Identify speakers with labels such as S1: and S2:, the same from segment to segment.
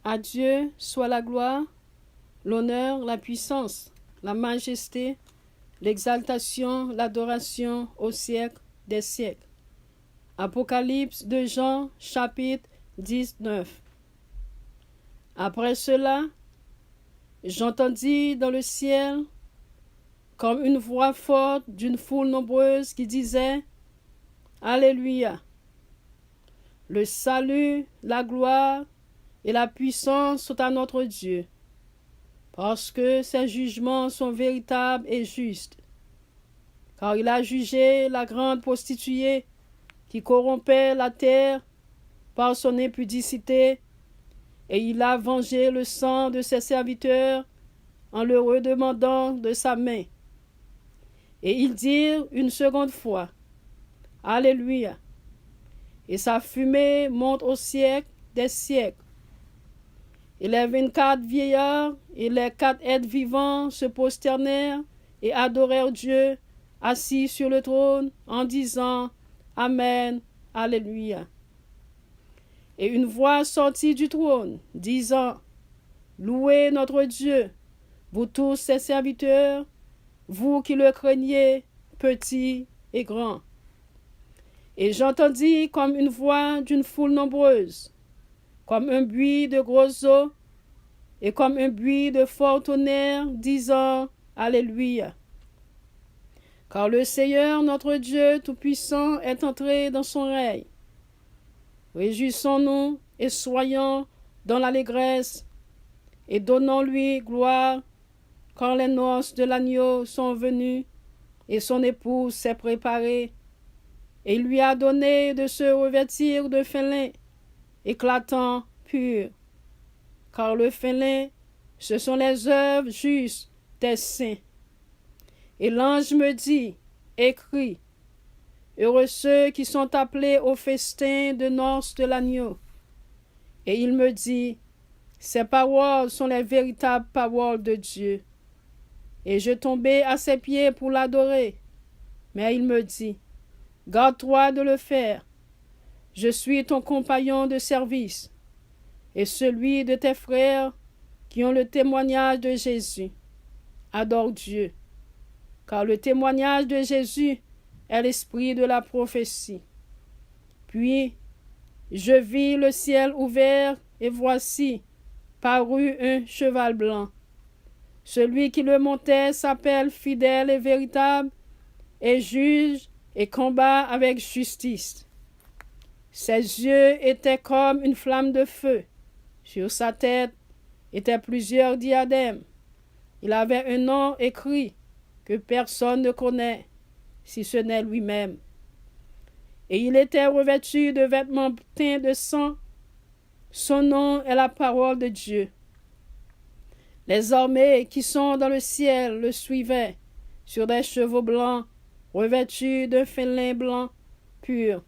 S1: À Dieu soit la gloire, l'honneur, la puissance, la majesté, l'exaltation, l'adoration au siècle des siècles. Apocalypse de Jean, chapitre 19. Après cela, j'entendis dans le ciel comme une voix forte d'une foule nombreuse qui disait « Alléluia ! Le salut, la gloire et la puissance sont à notre Dieu, parce que ses jugements sont véritables et justes. Car il a jugé la grande prostituée qui corrompait la terre par son impudicité, et il a vengé le sang de ses serviteurs en le redemandant de sa main. Et ils dirent une seconde fois, Alléluia. Et sa fumée monte au siècle des siècles. Et les 24 vieillards et les 4 êtres vivants se prosternèrent et adorèrent Dieu assis sur le trône en disant Amen, Alléluia. Et une voix sortit du trône, disant Louez notre Dieu, vous tous ses serviteurs, vous qui le craignez, petits et grands. Et j'entendis comme une voix d'une foule nombreuse, comme un bruit de grosses eaux, et comme un bruit de fort tonnerre, disant Alléluia. Car le Seigneur, notre Dieu Tout-Puissant, est entré dans son règne. Réjouissons-nous et soyons dans l'allégresse, et donnons-lui gloire, quand les noces de l'agneau sont venues, et son épouse s'est préparée, et il lui a donné de se revêtir de fin lin, éclatant, pur. Car le fin lin, ce sont les œuvres justes des saints. Et l'ange me dit, écris, heureux ceux qui sont appelés au festin de noces de l'agneau. Et il me dit, ces paroles sont les véritables paroles de Dieu. Et je tombai à ses pieds pour l'adorer. Mais il me dit, garde-toi de le faire. Je suis ton compagnon de service et celui de tes frères qui ont le témoignage de Jésus. Adore Dieu, car le témoignage de Jésus est l'esprit de la prophétie. Puis, je vis le ciel ouvert et voici, parut un cheval blanc. Celui qui le montait s'appelle fidèle et véritable et juge et combat avec justice. Ses yeux étaient comme une flamme de feu. Sur sa tête étaient plusieurs diadèmes. Il avait un nom écrit que personne ne connaît, si ce n'est lui-même. Et il était revêtu de vêtements teints de sang. Son nom est la parole de Dieu. Les armées qui sont dans le ciel le suivaient sur des chevaux blancs, revêtus d'un fin lin blanc pur.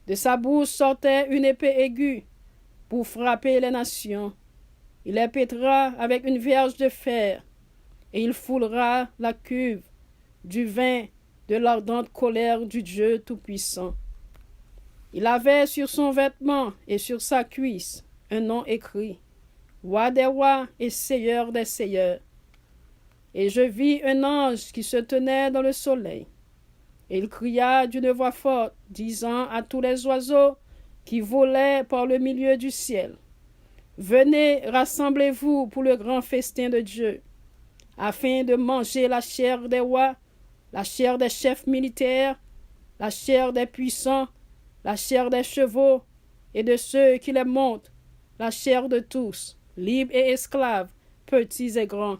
S1: De sa bouche sortait une épée aiguë pour frapper les nations. Il les pétera avec une verge de fer, et il foulera la cuve du vin de l'ardente colère du Dieu Tout-Puissant. Il avait sur son vêtement et sur sa cuisse un nom écrit, Roi des rois et Seigneur des seigneurs. Et je vis un ange qui se tenait dans le soleil. Et il cria d'une voix forte, disant à tous les oiseaux qui volaient par le milieu du ciel, venez, rassemblez-vous pour le grand festin de Dieu, afin de manger la chair des rois, la chair des chefs militaires, la chair des puissants, la chair des chevaux et de ceux qui les montent, la chair de tous, libres et esclaves, petits et grands.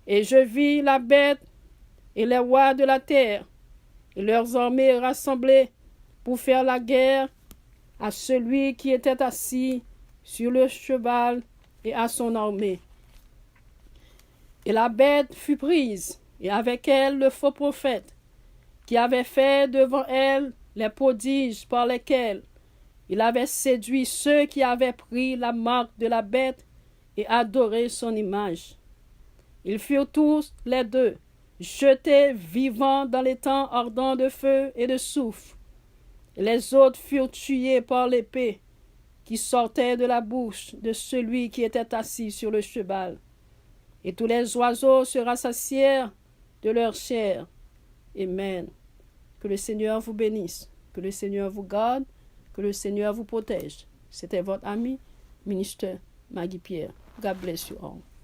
S1: Et je vis la bête et les rois de la terre et leurs armées rassemblées pour faire la guerre à celui qui était assis sur le cheval et à son armée. Et la bête fut prise, et avec elle le faux prophète, qui avait fait devant elle les prodiges par lesquels il avait séduit ceux qui avaient pris la marque de la bête et adoré son image. Ils furent tous les deux jetés vivants dans les temps ardents de feu et de soufre. Et les autres furent tués par l'épée, qui sortait de la bouche de celui qui était assis sur le cheval. Et tous les oiseaux se rassasièrent de leur chair. Amen. Que le Seigneur vous bénisse, que le Seigneur vous garde, que le Seigneur vous protège. C'était votre ami, ministre Maggie Pierre. God bless you all.